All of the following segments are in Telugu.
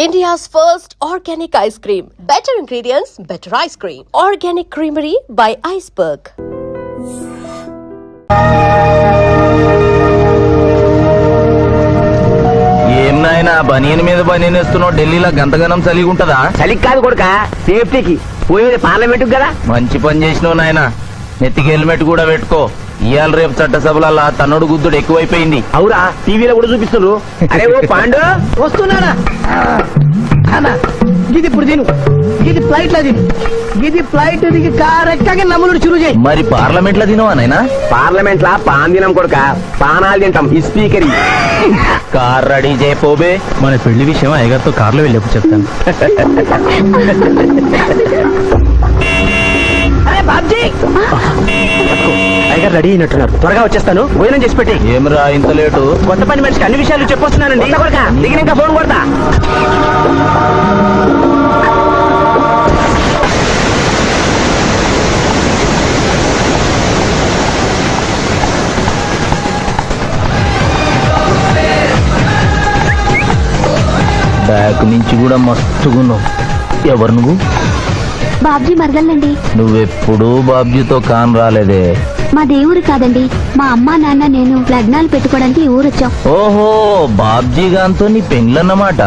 India's first organic ice cream. Better ingredients, better ice cream. Organic Creamery by Iceberg. ఏం నాయనా బనీన్ మీద బనీన్ వేస్తున్నావు? ఢిల్లీలో గంతగనం చలిగి ఉంటదా? చలికి కాదు కొడుక, సేఫ్టీకి. పోయేది పార్లమెంట్ కదా. మంచి పని చేసినావు నాయనా. నెత్తికి హెల్మెట్ కూడా పెట్టుకో. ఇవాళ రేపు చట్టసభలల్లా తన్నుడు గుద్దుడు ఎక్కువైపోయింది. అవురా, టీవీలో కూడా చూపిస్తున్నారు. అరే ఓ పాండు వస్తున్నానా? ఇది ఇప్పుడు తిను, ఇది ఫ్లైట్ లో తిను, ఇది ఫ్లైట్ దిగి కార్ ఎక్కగా నమ్ములు చురు చేయి. మరి పార్లమెంట్ లో తినవా నాయనా? పార్లమెంట్ లా పాన్ తినం కొడుక, పానాలు తింటాం. ఈ స్పీకర్ కార్ రెడీ చేయపోబే. మన పెళ్లి విషయం అయ్యగారితో కార్లో వెళ్ళేప్పుడు చెప్తాను. అరే బాబ్జీ, అయ్యగారు రెడీ అయినట్టున్నారు. త్వరగా వచ్చేస్తాను, భోజనం చేసి పెట్టి. ఏమిరా ఇంత లేటు? కొత్త పని మనిషికి అన్ని విషయాలు చెప్పొస్తున్నానండి. దిగినాక ఫోన్ కొడతా. బ్యాక్ నుంచి కూడా మస్తుగున్నావు. ఎవరు నువ్వు? బాబ్జీ మరదలండి. నువ్వెప్పుడు బాబ్జీతో కాన్ రాలేదే. మా దేవురు కాదండి, మా అమ్మా నాన్న నేను లగ్నాలు పెట్టుకోవడానికి ఈ ఊరొచ్చాం. ఓహో, బాబ్జీ గాంతో నీ పెండ్లన్నమాట.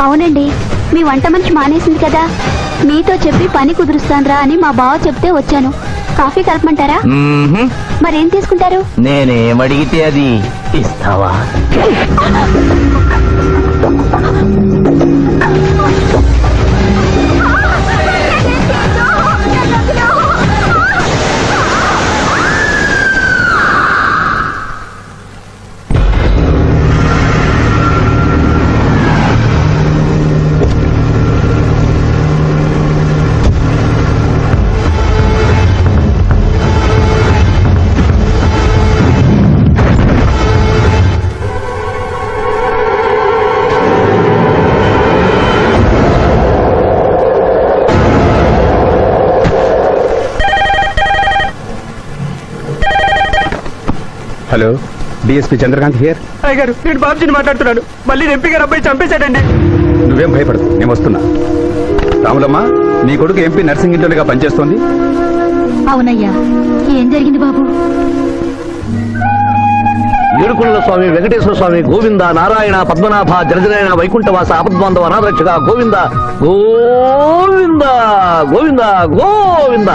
అవునండి, మీ వంట మనిషి మానేసింది కదా, మీతో చెప్పి పని కుదురుస్తాన్రా అని మా బావ చెప్తే వచ్చాను. కాఫీ కలపమంటారా? మరేం తీసుకుంటారు? నేనేమడిగితే అది ఇస్తావా? Hello, DSP Chandrakanth here. అయ్యగారు, నేను బాబ్జీని మాట్లాడుతున్నాను. మళ్ళీ ఎంపీ గారు అబ్బాయి చంపేశాడండి. నువ్వేం భయపడదు, నేను వస్తున్నా. రాములమ్మ, నీ కొడుకు ఎంపీ నర్సింగ్ ఇంటర్గా పనిచేస్తోంది. అవునయ్యా, ఏం జరిగింది బాబు? ఏడుకొండల స్వామి, వెంకటేశ్వర స్వామి, గోవింద, నారాయణ, పద్మనాభ, జనజనాయన, వైకుంఠవాస, ఆపద్బాంధవ, అనాథరక్షక, గోవింద గోవింద గోవింద గోవింద.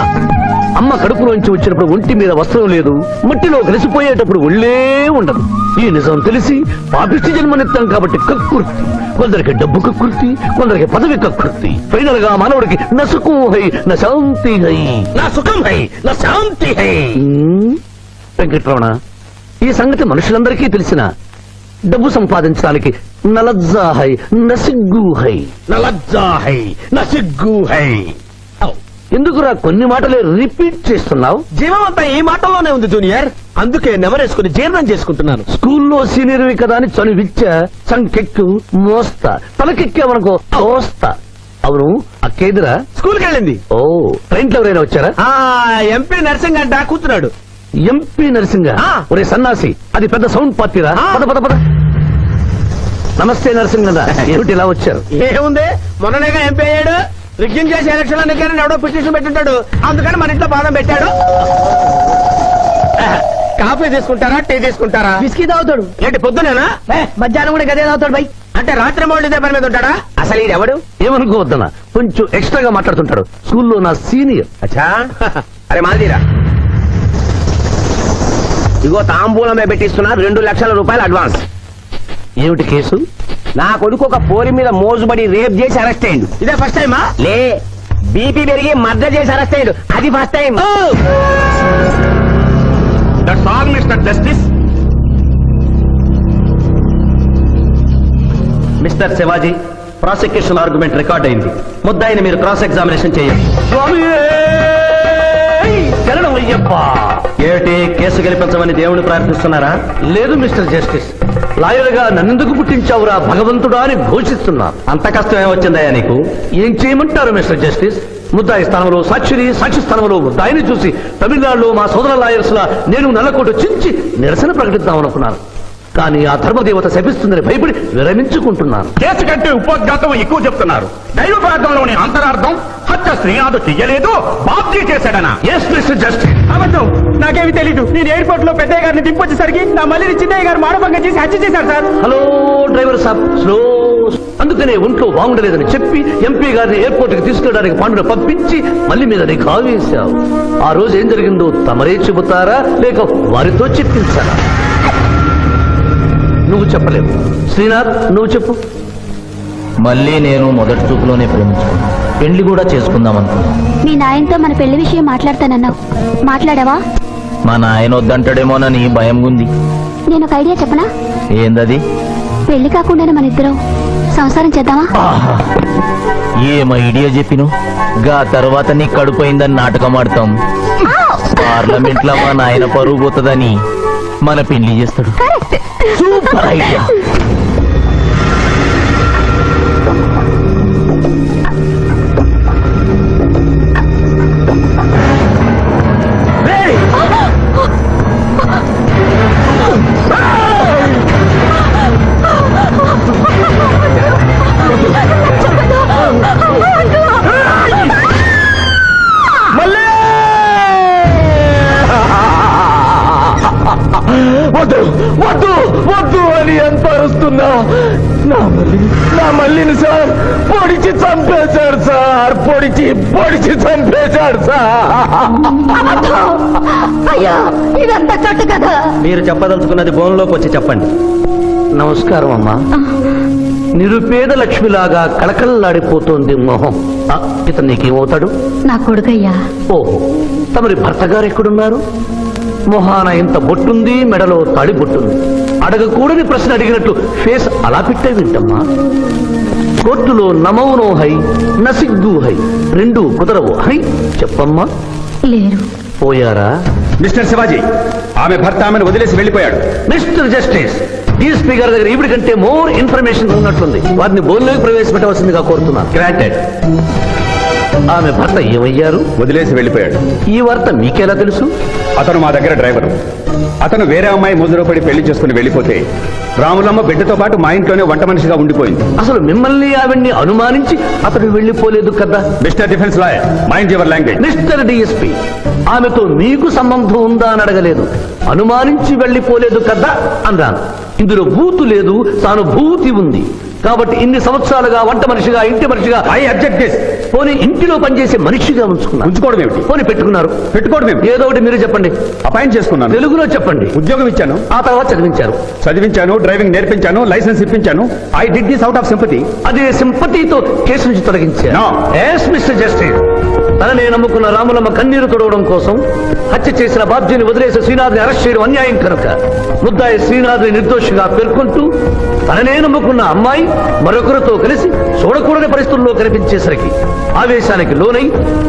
అమ్మ కడుపులోంచి వచ్చినప్పుడు ఒంటి మీద వస్త్రం లేదు, మట్టిలో కలిసిపోయేటప్పుడు ఒళ్ళే ఉండదు. ఈ నిజం తెలిసి పాపిష్టి జన్మనిత్తం కాబట్టి కక్కుర్తి. కొందరికి డబ్బు కక్కుర్తి, కొందరికి పదవి కక్కుర్తి. ఫైనల్ గా మానవుడికి నా సుఖం హై, నా శాంతి హై, నా సుఖం హై, నా శాంతి హై. వెంకటరమణ, ఈ సంగతి మనుషులందరికీ తెలిసిన డబ్బు సంపాదించడానికి నలజ్జా హై, నసిగ్గు హై, నలజ్జా హై, నసిగ్గు హై. ఎందుకురా కొన్ని మాటలే రిపీట్ చేస్తున్నావు? జీవం అంతా ఈ మాటల్లోనే ఉంది జూనియర్, అందుకే నెమరేసుకుని జీర్ణం చేసుకుంటున్నాను. స్కూల్లో సీనియర్వి కదా అని చనువిచ్చ, సంకెక్కు, మోస్తా, తలకెక్కామనుకో తోస్తా. అవును, అక్కేదిరా స్కూల్కి వెళ్ళింది. ఓ, ట్రైన్లో ఎవరైనా వచ్చారా? ఎంపీ నర్సింగ్ అంట కూర్చున్నాడు. ఎంపీ నరసింగ? ఒరే సన్నాసి, అది పెద్ద సౌండ్ పార్టీరా. పద పద పద. నమస్తే నరసింగ, ఏమిటి ఇలా వచ్చారు? ఏముంది, మొన్ననేగా ఎంపీ అయ్యాడు. రిగ్గింగ్ చేసి ఎలక్షన్ అన్నికని ఎవడో పిటిషన్ పెట్టింటాడు, అందుకని మన ఇంట్లో బాధం పెట్టాడు. కాఫీ తీసుకుంటారా, టీ తీసుకుంటారా? బిస్కీ తాగుతాడు. ఏంటి పొద్దునేనా? మధ్యాహ్నం కూడా గదే తాగుతాడు బై. అంటే రాత్రి మౌళ్ళు ఇదే పని మీద ఉంటాడా? అసలు ఇది ఎవడు? ఏమనుకోవద్దనా, కొంచెం ఎక్స్ట్రాగా మాట్లాడుతుంటాడు. స్కూల్లో నా సీనియర్. అచ్చా, అరే మాదిరా, ఇగో తాంబూలమే పెట్టిస్తున్నా, 2 లక్షల రూపాయలు అడ్వాన్స్. ఏమిటి కేసు? నా కొడుకు ఒక పోరి మీద మోజుబడి రేప్ చేసి అరెస్ట్ అయ్యిండు. ఇదే ఫస్ట్ టైమా? లే, బీపీ పెరిగి మర్డర్ చేసి అరెస్ట్ అయ్యిండు, అది first time. That's all mister justice. Mister Shivaji, prosecution argument record అయింది. ముద్దాయిని మీరు క్రాస్ ఎగ్జామినేషన్ చేయండి. ఏమిటి, కేసు గెలిపించమని దేవుని ప్రార్థిస్తున్నారా? లేదు మిస్టర్ జస్టిస్, లాయర్ గా నన్నెందుకు పుట్టించావురా భగవంతుడా అని ఘోషిస్తున్నా. అంత కష్టం ఏమొచ్చిందయ్యా నీకు? ఏం చేయమంటారు మిస్టర్ జస్టిస్? ముద్దాయి స్థానంలో సాక్షిని, సాక్షి స్థానంలో ముద్దాయిని చూసి తమిళనాడులో మా సోదర లాయర్స్ లా నేను నల్లకోట చించి నిరసన ప్రకటిద్దామనుకున్నాను. కానీ ఆ ధర్మదేవత శపిస్తుందని భయపడి విరమించుకుంటున్నాను. కేసు కంటే ఉపోద్ఘాతం ఎక్కువ చెప్తున్నారు. దైవ ప్రార్థనలోని అంతరార్థం హత్య శ్రీనాథు చెయ్యలేదు, బాబ్జీ చేశాడనా? Yes mister justice. అబద్ధం, నాకేమి తెలీదు. నేను ఎయిర్పోర్ట్ లో పెద్దయ్య గారిని దింపొచ్చేసరికి నా మళ్ళీ చిన్నయ్య గారు మానభంగం చేసి హత్య చేశారు సార్. హలో డ్రైవర్ సాబ్, స్లో. అందుకనే ఒంట్లో బాగుండలేదని చెప్పి ఎంపీ గారిని ఎయిర్పోర్ట్ కి తీసుకెళ్ళడానికి పాండును పంపించి మళ్ళీ మీద నీకు ఆవేశావు. ఆ రోజు ఏం జరిగిందో తమరే చెబుతారా లేక వారితో చెప్పించారా? నువ్వు చెప్పలేవు. శ్రీనాథ్, నువ్వు చెప్పు. మళ్ళీ నేను మొదటి చూపులోనే ప్రేమించుకున్నాను. పెళ్లి కూడా చేసుకుందాం అనుకున్నాను. మీ నాయనతో మన పెళ్లి విషయం మాట్లాడతానన్నావు, మాట్లాడావా? మా నాయన వద్దంటాడేమోనని భయం ఉంది. నేను ఒక ఐడియా చెప్పనా? ఏందది? పెళ్లి కాకుండానే మన ఇద్దరం సంసారం చేద్దామా? ఆహా! ఏం ఐడియా చెప్పిను. గా తర్వాత నీ కడుపోయిందని నాటకం ఆడతాం. పార్లమెంట్ లో మా నాయన పరువు పోతుందని మన పెళ్లి చేస్తాడు. Super idea. వద్దు వద్దు వద్దు అని ఎంత అరుస్తున్నా నా మళ్ళీని సార్ పొడిచి చంపేశాడు సార్. పొడిచి చంపేశాడు సార్. అయ్యో, ఇదంతా కట్టు కదా. మీరు చెప్పదలుచుకున్నది ఫోన్లోకి వచ్చి చెప్పండి. నమస్కారం అమ్మా. నిరుపేద లక్ష్మిలాగా కళకళలాడిపోతోంది మొహం. ఇతను నీకేమవుతాడు? నా కొడుకయ్యా. ఓహో, తమరి భర్త గారు ఎక్కడున్నారు? మొహాన ఇంత బొట్టుంది, మెడలో తాడి బొట్టుంది. అడగకూడని ప్రశ్న అడిగినట్లు ఫేస్ అలా పెట్టే వింటమ్మా. కోర్టులో నమౌనో హై నసిగ్గు హై, రెండు కుదరవు హై. చెప్పమ్మా. లేరు. పోయారా? మిస్టర్ శివాజీ, ఆమె భర్త ఆమెను వదిలేసి వెళ్ళిపోయాడు. మిస్టర్ జస్టిస్, డీఎస్పీ గారి దగ్గర ఈవిడి కంటే మోర్ ఇన్ఫర్మేషన్ ఉన్నట్లుంది. వారిని బోల్లోకి ప్రవేశపెట్టవలసిందిగా కోరుతున్నాను. గ్రాంటెడ్. ఆమె భర్త ఏమయ్యారు? వదిలేసి వెళ్ళిపోయాడు. ఈ వార్త మీకెలా తెలుసు? అతను మా దగ్గర డ్రైవరు. అతను వేరే అమ్మాయి ముద్రలో పడి పెళ్లి చేసుకుని వెళ్ళిపోతే రాములమ్మ బిడ్డతో పాటు మా ఇంట్లోనే వంట మనిషిగా ఉండిపోయింది. అసలు మిమ్మల్ని ఆవిడ్ని అనుమానించి అతడు వెళ్ళిపోలేదు కదా? Mister defence lawyer, mind your language. Mister DSP, ఆమెతో మీకు సంబంధం ఉందా అని అడగలేదు. అనుమానించి వెళ్ళిపోలేదు కదా అన్నాను. ఇందులో భూతు లేదు, సానుభూతి ఉంది. కాబట్టి ఇన్ని సంవత్సరాలుగా వంట మనిషిగా, ఇంటి మనిషిగా, ఐ అబ్జెక్ట్ దిస్. పోనీ ఇంటిలో పనిచేసే మనిషిగా ఉంచుకున్నారు. ఉంచుకోవడం ఏమిటి? పోనీ పెట్టుకున్నారు. పెట్టుకోవడం ఏమిటి? ఏదో ఒకటి మీరు చెప్పండి. అపాయింట్ చేసుకున్నాను. తెలుగులో చెప్పండి. ఉద్యోగం ఇచ్చాను. ఆ తర్వాత చదివించారు. డ్రైవింగ్ నేర్పించాను, లైసెన్స్ ఇప్పించాను. I did this out of sympathy. అదే సింపతితో కేసు నుంచి తొలగించారు. No. ఎస్ మిస్టర్ జస్టిస్, తననే నమ్ముకున్న రాములమ్మ కన్నీరు తొడవడం కోసం హత్య చేసిన బాబ్జీని వదిలేసి శ్రీనాథ్ని అరెస్ట్ చేయడం అన్యాయం కనుక ముద్దాయి శ్రీనాథ్ని నిర్దోషిగా పేర్కొంటూ తననే నమ్ముకున్న అమ్మాయి మరొకరితో కలిసి చూడకూడని పరిస్థితుల్లో కనిపించేసరికి ఆవేశానికి లోనై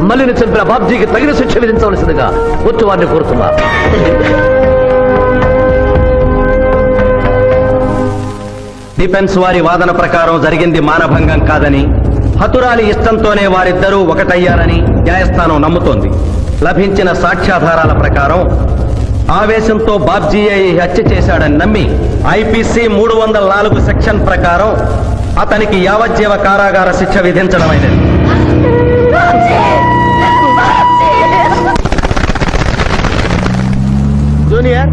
మల్లిని చంపిన బాబ్జీకి తగిన శిక్ష విధించవలసిందిగా కోర్టు వారిని కోరుతున్నారు. డిఫెన్స్ వారి వాదన ప్రకారం జరిగింది మానభంగం కాదని, హతురాలి ఇష్టంతోనే వారిద్దరూ ఒకటయ్యారని న్యాయస్థానం నమ్ముతోంది. లభించిన సాక్ష్యాధారాల ప్రకారం ఆవేశంతో బాబ్జీయే ఈ హత్య చేశాడని నమ్మి ఐపీసీ 304 సెక్షన్ ప్రకారం అతనికి యావజ్జీవ కారాగార శిక్ష విధించడమైనది. జూనియర్,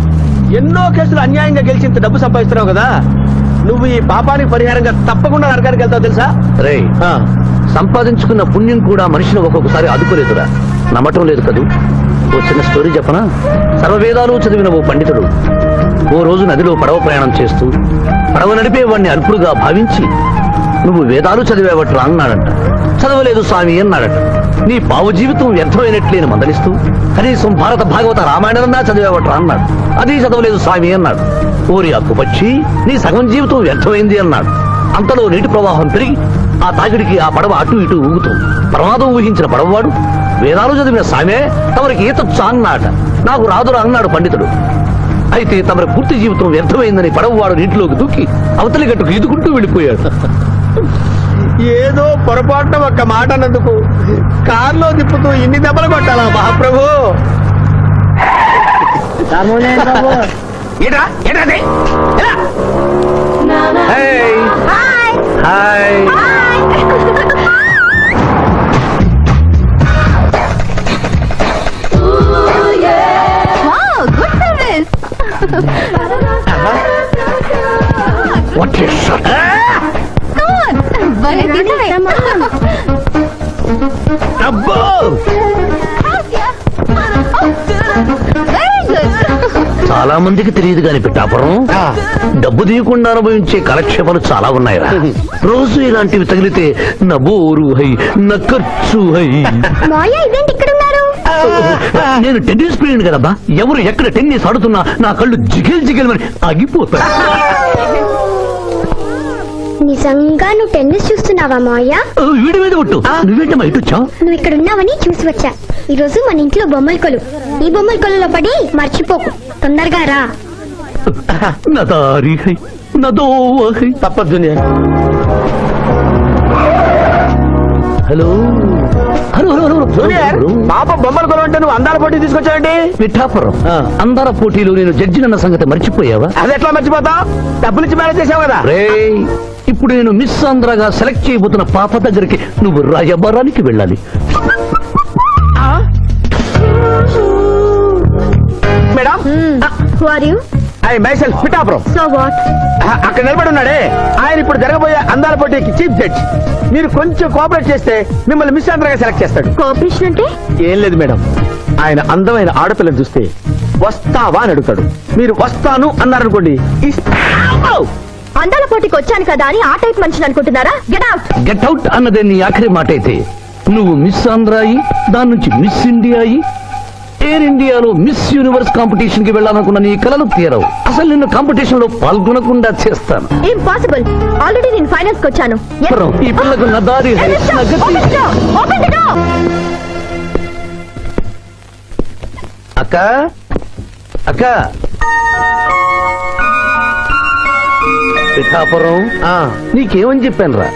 ఎన్నో కేసులు అన్యాయంగా గెలిచి ఇంత డబ్బు సంపాదిస్తున్నావు కదా, నువ్వు ఈ పాపానికి పరిహారంగా తప్పకుండా నరకానికి వెళ్తావు తెలుసా? రే, సంపాదించుకున్న పుణ్యం కూడా మనిషిని ఒక్కొక్కసారి అదుకోలేదురా. నమ్మటం లేదు కదూ. ఓ చిన్న స్టోరీ చెప్పనా? సర్వవేదాలు చదివిన ఓ పండితుడు ఓ రోజు నదిలో పడవ ప్రయాణం చేస్తూ పడవ నడిపే వాడిని అల్పుడుగా భావించి, నువ్వు వేదాలు చదివేవట్రా అన్నాడంట. చదవలేదు స్వామి అన్నాడట. నీ పావు జీవితం వ్యర్థమైనట్లేని మందలిస్తూ, కనీసం భారత భాగవత రామాయణన్నా చదివేవట్రా అన్నాడు. అది చదవలేదు స్వామి అన్నాడు. ఓరి అక్కుపక్షి, నీ సగం జీవితం వ్యర్థమైంది అన్నాడు. అంతలో నీటి ప్రవాహం పెరిగి ఆ తాగిడికి ఆ పడవ అటు ఇటు ఊగుతుంది. ప్రమాదం ఊహించిన పడవవాడు, వేదాలు చదివిన సామే తమరికి ఈతొచ్చా అన్నాట. నాకు రాదురా అన్నాడు పండితుడు. అయితే తమరి పూర్తి జీవితం వ్యర్థమైందని పడవవాడు నీటిలోకి దూకి అవతలి గట్టుకు ఈదుకుంటూ వెళ్ళిపోయాడు. ఏదో పొరపాటున ఒక్క మాట అన్నందుకు కారులో తిప్పుతూ ఇన్ని దెబ్బలు కొట్టాలా మహాప్రభు? ఏంట్రా ఏంటది హాయ్ వాట్ ఇస్ అబ్బో చాలా మందికి తెలియదు కాని పిఠాపురం డబ్బు తీయకుండా అనుభవించే కాలక్షేపాలు చాలా ఉన్నాయిరా. రోజు ఇలాంటివి తగిలితే నా బోరు హై నా ఖర్చు హై. నేను టెన్నిస్ ప్లేయర్ కదబ్బా, ఎవరు ఎక్కడ టెన్నిస్ ఆడుతున్నా నా కళ్ళు జిగేల్ జిగేల్ మరి ఆగిపోతాయి. నిజంగా నువ్వు టెన్నిస్ చూస్తున్నావా మావయ్య? వీడి మీద కొట్టు. నువ్వేంటమ్మా ఇటు వచ్చావు? నువ్వు ఇక్కడ ఉన్నావని చూసి వచ్చా. ఈ రోజు మన ఇంట్లో బొమ్మల కొలు. ఈ బొమ్మల కొలులో పడి మర్చిపోకు. తొందరగా రా. నా దారి హై నా దోవ హై. తప్పదు హలో హలో హలో హలో పాప బొమ్మల కొలు అంటే నువ్వు అందాల పోటీ తీసుకొచ్చావండి. పిఠాపురం అందాల పోటీలో నేను జడ్జినన్న సంగతి మర్చిపోయావా? అది ఎట్లా మర్చిపోతావు? డబ్బులు ఇచ్చి మేనేజ్ చేసావు కదా. రేయ్, ఇప్పుడు నేను మిస్ ఆంధ్రగా సెలెక్ట్ చేయబోతున్న పాప దగ్గరికి నువ్వు రాయబారానికి వెళ్ళాలి. Madam Who are you? I myself Pithapuram. So what? అక్కడ నిలబడి ఉన్నాడే ఆయన ఇప్పుడు జరగబోయే అందాల పోటీకి చీఫ్ జడ్జ్. మీరు కొంచెం కోఆపరేట్ చేస్తే మిమ్మల్ని మిస్ ఆంధ్రగా సెలెక్ట్ చేస్తాడు. కోఆపరేషన్ అంటే? ఏం లేదు మేడం, ఆయన అందమైన ఆడపిల్లని చూస్తే వస్తావా అని అడుగుతాడు. మీరు వస్తాను అన్నారనుకోండి, అందాల పోటీకి వచ్చాను కదా అని ఆ టైప్ మనిషిని అనుకుంటున్నారా? Get out. గెట్ అవుట్ అన్నదే నీ ఆఖరి మాట అయితే నువ్వు మిస్ ఆంధ్ర అయి దాని నుంచి మిస్ ఇండియా అయి ఎయిర్ ఇండియాలో మిస్ యూనివర్స్ కాంపిటీషన్ కి వెళ్ళాలనుకున్న నీ కలలు తీరవు. అసలు నిన్ను కాంపిటీషన్ లో పాల్గొనకుండా చేస్తాను. ఇంపాసిబుల్. ఆల్రెడీ నేను ఫైనల్స్ కి వచ్చాను. ఈ పిల్లకు నా దారి హై, నా గతి. అక్క అక్క పిఠాపురం నీకేమని చెప్పాను రా?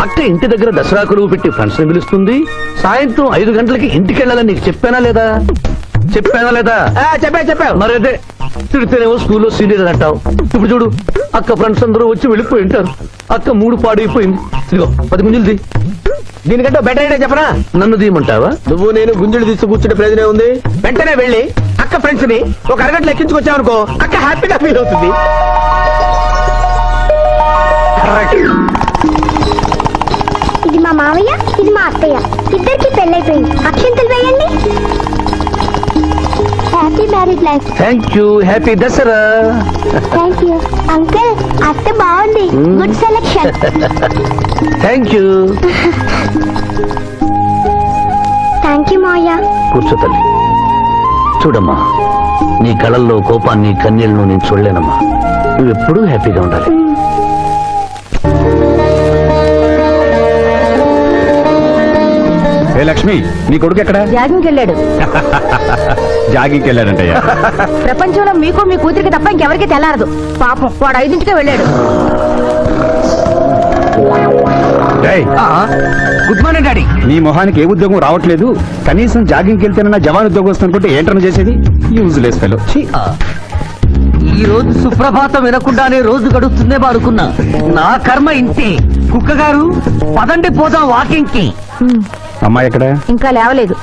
అక్క ఇంటి దగ్గర దసరా కొలువు పెట్టి ఫ్రెండ్స్ ని పిలుస్తుంది. సాయంత్రం 5 గంటలకి ఇంటికి వెళ్ళాలని నీకు చెప్పానా లేదా? చెప్పావు మరైతే తిడితేనేమో స్కూల్లో సీనియర్ అని అంటావు. ఇప్పుడు చూడు, అక్క ఫ్రెండ్స్ అందరూ వచ్చి వెళ్ళిపోయి ఉంటారు. అక్క మూడు పాడైపోయింది. ఇదిగో 10 గుంజులు దీనికంటే బెటర్ ఐడియా చెప్పనా? నన్ను తీయమంటావా? నువ్వు నేను గుంజులు తీసి కూర్చుంటే ప్రయోజనం ఉంది. వెంటనే వెళ్ళి అక్క ఫ్రెండ్స్ ని ఒక అరగంటలో ఎక్కించుకొచ్చావనుకో, అక్క హ్యాపీగా ఫీల్ అవుతుంది. ఇది మా మావయ్య, ఇది మా అత్తయ్య. ఇద్దరికి పెళ్ళైపోయింది. అక్షంతలు వేయండి. Happy marriage life. Thank you. Happy Dasara. Thank you uncle. అత్త బాగుంది. Good selection. Thank you. Thank you మావయ్య. కూర్చో తల్లి. చూడమ్మా, నీ కళల్లో కోపాన్ని కన్నీళ్లను నేను చూడలేనమ్మా. నువ్వు ఎప్పుడూ హ్యాపీగా ఉండాలి. ఏ లక్ష్మి, నీ కొడుకు ఎక్కడ? జాగింగ్కి వెళ్ళాడు. జాగింగ్కి వెళ్ళాడంటయ్యా. ప్రపంచంలో మీకు మీ కూతురికి తప్ప ఇంకెవరికి తెల్లారదు. పాపం వాడు 5ంటికే వెళ్ళాడు. Good morning daddy. నీ మొహానికి ఏ ఉద్యోగం రావట్లేదు. కనీసం జాగింగ్కి వెళ్తేనన్నా జవాన్ ఉద్యోగం వస్తుంది అనుకుంటే ఏంటన్నా చేసేది? Useless fellow. ఈ రోజు సుప్రభాతం వినకుండానే రోజు గడుస్తుందే అనుకున్నా. నా కర్మ ఇంతే. కుక్క గారు పదండి పోదాం వాకింగ్ కి. అమ్మాయి ఎక్కడ? ఇంకా లేవలేదు.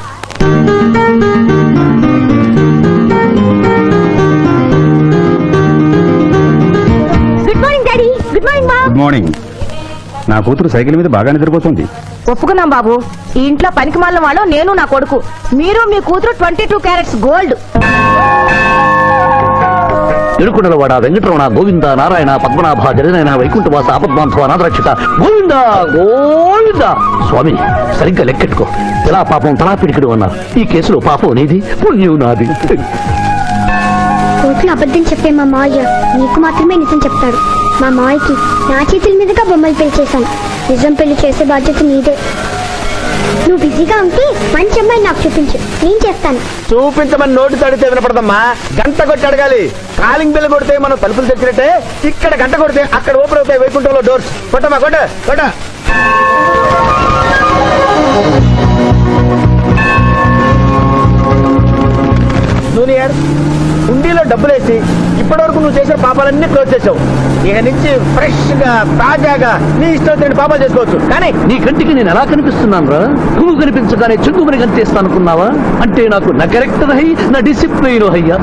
Good morning daddy. Good morning మా. Good morning. నా కూతురు సైకిల్ మీద బాగా నిద్రపోతుంది. ఒప్పుకున్నాం బాబు. ఈ ఇంట్లో పనికి మాలిన వాళ్ళు నేను నా కొడుకు. మీరు మీ కూతురు 22 క్యారెట్స్ గోల్డ్. ఎరుకుడలవాడ వెంకటరమణ గోవింద నారాయణ పద్మనాభ జగనైన వైకుంఠవాస ఆపద్బాంధవ అనాథరక్షక గోవింద గోవింద. స్వామి, సరిగ్గా లెక్కెట్టుకో. ఎలా పాపం తలా పిడికిడు అన్నారు. ఈ కేసులో పాపం నీది, పుణ్యం నాది. కోర్టులో అబద్ధం చెప్పే మా మావయ్య నీకు మాత్రమే నిజం చెప్తాడు. మా మావయ్యకి నా చేతుల మీదుగా బొమ్మలు పెళ్లి చేశాను. నిజం పెళ్లి చేసే బాధ్యత నీదే. నువ్వు బిజీగా ఉంటే మంచి అమ్మాయి నాకు చూపించు, నేను చేస్తాను. చూపించమని నోటి తడితే వినపడదమ్మా. గంట కొట్టి అడగాలి. కాలింగ్ బిల్ కొడితే మనం తలుపులు తెచ్చినట్టే ఇక్కడ గంట కొడితే అక్కడ ఓపెన్ అవుతాయి వైకుంఠంలో డోర్స్. కొట్టమ్మా, కొట్ట కొట్ట. జూనియర్, హుండీలో డబ్బులేసి ఇప్పటి వరకు నువ్వు చేసిన పాపాలన్నీ క్లోజ్ చేసావు. ఇక నుంచి ఫ్రెష్ గా తాజాగా నీ ఇష్టం వచ్చిన పాపాలు చేసుకోవచ్చు. కానీ నీ కంటికి నేను ఎలా కనిపిస్తున్నాను రా? నువ్వు కనిపించగానే చెంగుమని కనిపిస్తాను అనుకున్నావా? అంటే నాకు నా క్యారెక్టర్ హై, నా డిసిప్లిన్ హయ్యా.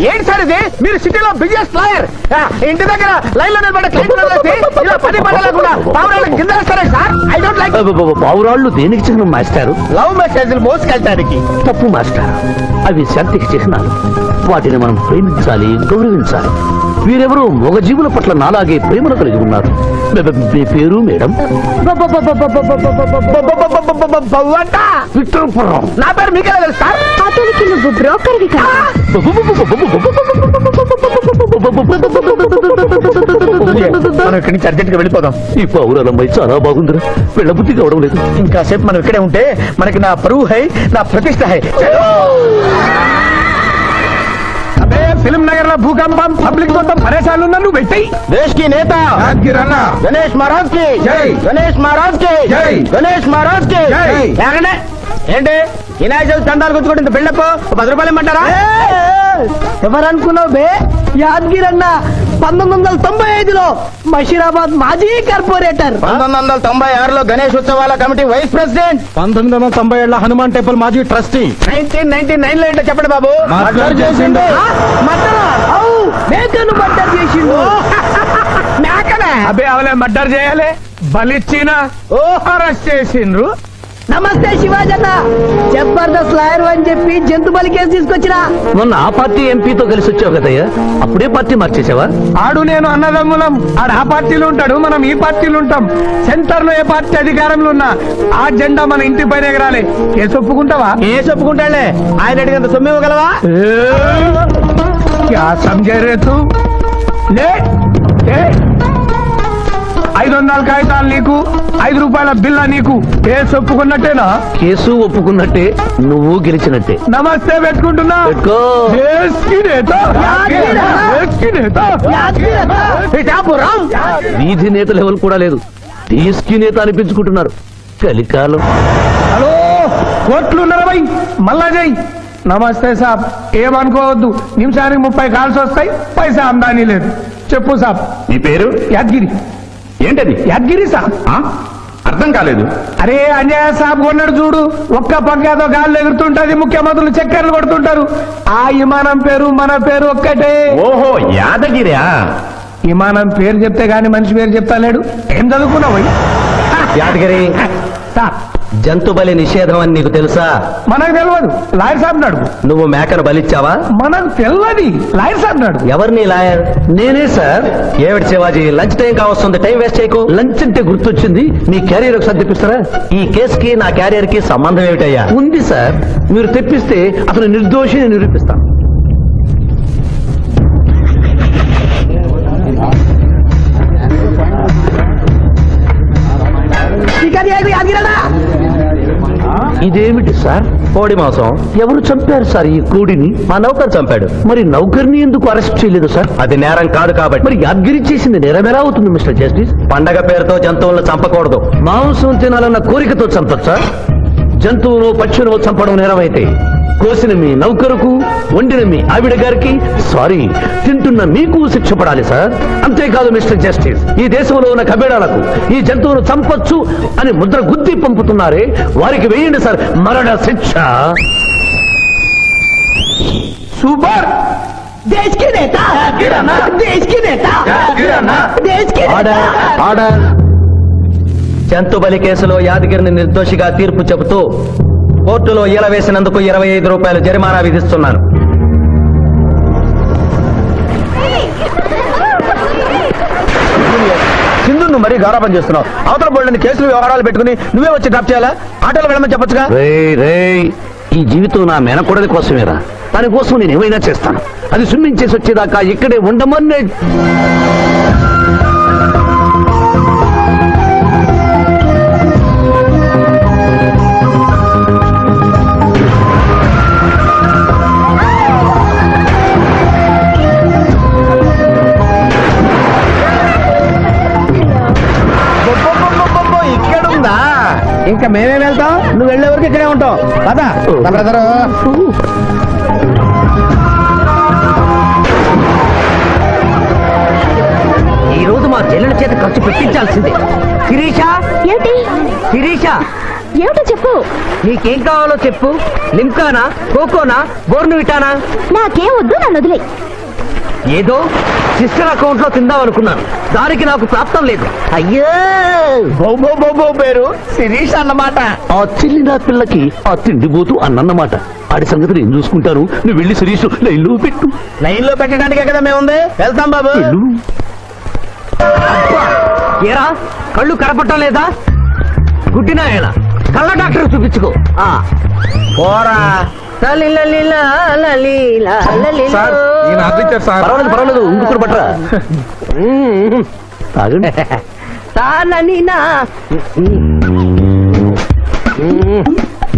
ఏంటి సార్ ఇది? మీరు సిటీలో బిజినెస్ లాయర్, ఇంటి దగ్గర లైన్ లో నిలబడే క్లయింట్ 10 పడలేకుండా పావురాళ్ళు కింద వేస్తారే సార్. I don't like. పావురాళ్ళు దేనికి చిహ్నం మాస్టారు? లవ్ మెసేజ్లు మోసుకెళ్ళటానికి. తప్పు మాస్టర్, అవి శాంతికి చిహ్నాలు. వాటిని మనం ప్రేమించాలి, గౌరవించాలి. వీరెవరూ మగ జీవుల పట్ల నాలాగే ప్రేమను కలిగి ఉన్నారు. మీ పేరు మేడం? విక్టర్పురం. నా పేరు మీకెలా తెలుసు సార్? అతనికి నువ్వు బ్రోకర్వి కదా. మనం ఇక్కడి నుంచి అర్జెంట్ గా వెళ్ళిపోదాం. ఈ పౌరాలమ్మాయి చాలా బాగుందిరా, వెళ్ళబుద్ధి కావడం లేదు. ఇంకాసేపు మనం ఇక్కడే ఉంటే మనకి నా పరువు హై, నా ప్రతిష్ట హై. అదే ఫిల్మ్ నగర్ లో భూకంపం, పబ్లిక్ మొత్తం పరేషాన్లు ఉన్నా నువ్వు పెట్టాయి. దేశ్ కి నేత గణేష్ మహారాజ్ కి జై, గణేష్ మహారాజ్ కి జై, గణేష్ మహారాజ్ కి జై. ఏంటి వినాయక చవితి చందాలు గుర్తుకుంటే బిల్డప్ 10 రూపాయలు ఇమ్మంటారా? ఎవరనుకున్నావు బే? యాదగిరి అన్న 1995లో మషీరాబాద్ మాజీ కార్పొరేటర్, 1996లో గణేష్ ఉత్సవాల కమిటీ వైస్ ప్రెసిడెంట్, 1997లో హనుమాన్ టెంపుల్ మాజీ ట్రస్టీ, 1999లో ఏంటో చెప్పండి బాబు. మర్డర్ చేసిండు. మేకను మర్డర్ చేసిండు. మేకనే అబ్బే అవలే మర్డర్ చేయాలి, బలిచ్చిన అరెస్ట్ చేసిండ్రు. నమస్తే శివాజన్న, జబర్దస్త్ లాయర్ అని చెప్పి జంతు బలి కేసు తీసుకొచ్చినా. మొన్న ఆ పార్టీ ఎంపీతో కలిసి వచ్చావు కదయ్యా, అప్పుడే పార్టీ మార్చేసావా? ఆడు నేను అన్నదమ్ములం. ఆడు ఆ పార్టీలో ఉంటాడు, మనం ఈ పార్టీలో ఉంటాం. సెంటర్ లో ఏ పార్టీ అధికారంలో ఉన్నా ఆ జెండా మన ఇంటి పైన ఎగరాలి. కేసు ఒప్పుకుంటావా? కేసు ఒప్పుకుంటాడులే. ఆయన అడిగినంత సొమ్ము ఇవ్వగలవా? క్యా సమझे रे तू? లే 500 కాగితాలు నీకు, 5 రూపాయల బిల్ల నీకు. కేసు ఒప్పుకున్నట్టేనా? కేసు ఒప్పుకున్నట్టే, నువ్వు గెలిచినట్టే. నమస్తే పెట్టుకుంటున్నా. పెట్టుకో. దేశ్ కి నేత, దేశ్ కి నేత, పిఠాపురం. వీధి నేత లెవెల్ కూడా లేదు, దేశీ నేత అనిపించుకుంటున్నారు. కలికాలం. హలో, కోట్లు 40 మళ్ళా జై. నమస్తే సాబ్, ఏమనుకోవద్దు. నిమిషానికి 30 కాల్స్ వస్తాయి, పైసా ఆమ్దానీ లేదు. చెప్పు సాబ్. నీ పేరు? యాదగిరి. ఏంటది? యాదగిరి సాబ్. అర్థం కాలేదు. అరే అంజయ్య సాబ్ కొన్నాడు చూడు, ఒక్క పక్కతో గాల్లో ఎగురుతుంటది, ముఖ్యమంత్రులు చక్కర్లు కొడుతుంటారు. ఆ విమానం పేరు మన పేరు ఒక్కటే. ఓహో, యాదగిరా? విమానం పేరు చెప్తే గాని మనిషి పేరు చెప్తా లేడు. ఏం చదువుకున్నావు? యాదగిరి, సాబ్ జంతు బలి నిషేధం అని నీకు తెలుసా? మనకు తెలియదు, లాయర్ సాబ్ నాడు. నువ్వు మేకను బలిచ్చావా? మనకు తెలియదు, లాయర్ సాబ్ నాడు. ఎవరిని లాయర్? నేనే సార్. ఏమిటి శివాజీ, లంచ్ టైం కావస్తుంది, టైం వేస్ట్ చేయకు. లంచ్ అంటే గుర్తొచ్చింది, మీ క్యారియర్ ఒకసారి తెప్పిస్తారా? ఈ కేసుకి నా క్యారియర్ కి సంబంధం ఏమిటయ్యా? ఉంది సార్, మీరు తెప్పిస్తే అతను నిర్దోషిని నిరూపిస్తాను. ఇదేమిటి సార్? కోడి మాంసం. ఎవరు చంపారు సార్ ఈ కోడిని? మా నౌకర్ చంపాడు. మరి నౌకర్ని ఎందుకు అరెస్ట్ చేయలేదు సార్? అది నేరం కాదు కాబట్టి. మరి యాదగిరి చేసింది నేరమేలా అవుతుంది మిస్టర్ జస్టిస్? పండగ పేరుతో జంతువులను చంపకూడదు. మాంసం తినాలన్న కోరికతో చంపచ్చా? జంతువును పక్షులను చంపడం నేరమైతే కోసిన మీ నౌకరుకు, వండిన మీ ఆవిడ గారికి, సారీ తింటున్న మీకు శిక్ష పడాలి సార్. అంతేకాదు మిస్టర్ జస్టిస్, ఈ దేశంలో ఉన్న కబేడాలకు ఈ జంతువును చంపొచ్చు అని ముద్ర గుద్ది పంపుతున్నారే, వారికి వేయండి సార్ మరణ శిక్ష. సూపర్. దేశ్ కి నేత, దేశ్ కి నేత, దేశ్ కి ఆర్డర్, ఆర్డర్. జంతు బలి కేసులో యాదగిరిని నిర్దోషిగా తీర్పు చెబుతూ కోర్టులో ఈల వేసినందుకు 25 రూపాయలు జరిమానా విధిస్తున్నాను. మరీ గారాబం చేస్తున్నావు. అవతల బోల్డని కేసులు వ్యవహారాలు పెట్టుకుని నువ్వే వచ్చి డ్రాప్ చేయాలా? ఆటోలో వెళ్ళమని చెప్పొచ్చుగా. రే ఈ జీవితం నా మేనకోడలి కోసమేరా. దాని కోసం నేను ఏమైనా చేస్తాను. అది స్విమ్మింగ్ చేసి వచ్చేదాకా ఇక్కడే ఉండమని. ఇక్కడుందా? ఇంకా మేమే వెళ్తాం, నువ్వు వెళ్ళే వరకు ఇక్కడే ఉంటాం. పదా బ్రదరు. ఈ రోజు మా చెల్లెల చేత ఖర్చు పెట్టించాల్సిందే. శిరీష, ఏమిటి శిరీష, ఏమిటో చెప్పు. నీకేం కావాలో చెప్పు. లిమ్కానా, కోకోనా, బోర్నువిటానా? నాకేం వద్దు, నన్ను వదిలే. ఏదో సిస్టర్ అకౌంట్ లో తిందామనుకున్నాను, దానికి నాకు ప్రాప్తం లేదు. అయ్యో, బొబ్బో పేరు శిరీష్ అన్నమాట. ఆ చిల్లి నా పిల్లకి ఆ తిండిపోతూ అన్నమాట. ఆడి సంగతి నేను చూసుకుంటాను. నువ్వు వెళ్ళి శిరీష్ లైన్లో పెట్టు. లైన్లో పెట్టడానికే కదా మేముంది. వెళ్తాం బాబు. ఏరా కళ్ళు కనపడటం లేదా? గుడ్డినా ఎలా? కళ్ళ డాక్టర్ చూపించుకో. పోరా. పర్వాలేదు ఇంకొకరు పట్టరా. తాగండి.